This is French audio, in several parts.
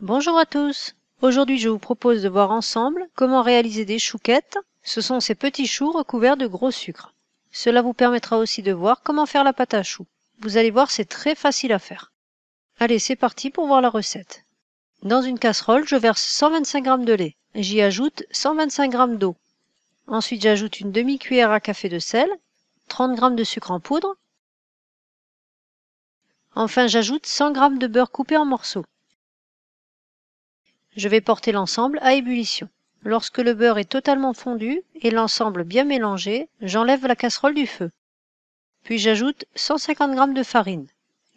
Bonjour à tous. Aujourd'hui, je vous propose de voir ensemble comment réaliser des chouquettes. Ce sont ces petits choux recouverts de gros sucre. Cela vous permettra aussi de voir comment faire la pâte à choux. Vous allez voir, c'est très facile à faire. Allez, c'est parti pour voir la recette. Dans une casserole, je verse 125 g de lait. J'y ajoute 125 g d'eau. Ensuite, j'ajoute une demi-cuillère à café de sel, 30 g de sucre en poudre. Enfin, j'ajoute 100 g de beurre coupé en morceaux. Je vais porter l'ensemble à ébullition. Lorsque le beurre est totalement fondu et l'ensemble bien mélangé, j'enlève la casserole du feu. Puis j'ajoute 150 g de farine.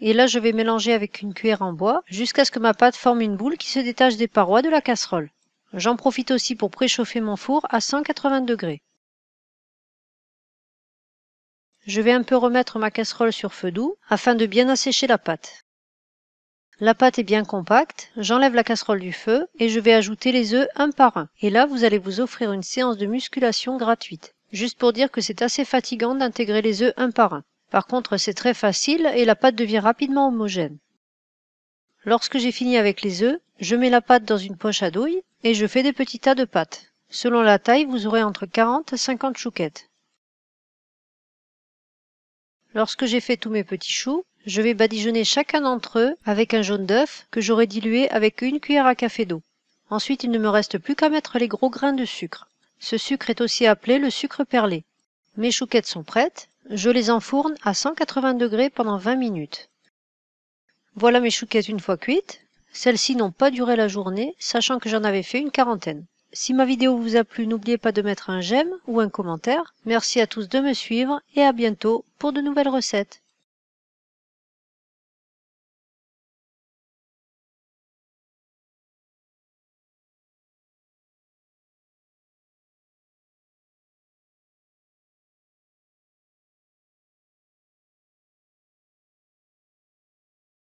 Et là, je vais mélanger avec une cuillère en bois jusqu'à ce que ma pâte forme une boule qui se détache des parois de la casserole. J'en profite aussi pour préchauffer mon four à 180 degrés. Je vais un peu remettre ma casserole sur feu doux afin de bien assécher la pâte. La pâte est bien compacte, j'enlève la casserole du feu et je vais ajouter les œufs un par un. Et là, vous allez vous offrir une séance de musculation gratuite. Juste pour dire que c'est assez fatigant d'intégrer les œufs un par un. Par contre, c'est très facile et la pâte devient rapidement homogène. Lorsque j'ai fini avec les œufs, je mets la pâte dans une poche à douille et je fais des petits tas de pâte. Selon la taille, vous aurez entre 40 et 50 chouquettes. Lorsque j'ai fait tous mes petits choux, je vais badigeonner chacun d'entre eux avec un jaune d'œuf que j'aurai dilué avec une cuillère à café d'eau. Ensuite, il ne me reste plus qu'à mettre les gros grains de sucre. Ce sucre est aussi appelé le sucre perlé. Mes chouquettes sont prêtes. Je les enfourne à 180 degrés pendant 20 minutes. Voilà mes chouquettes une fois cuites. Celles-ci n'ont pas duré la journée, sachant que j'en avais fait une quarantaine. Si ma vidéo vous a plu, n'oubliez pas de mettre un j'aime ou un commentaire. Merci à tous de me suivre et à bientôt pour de nouvelles recettes.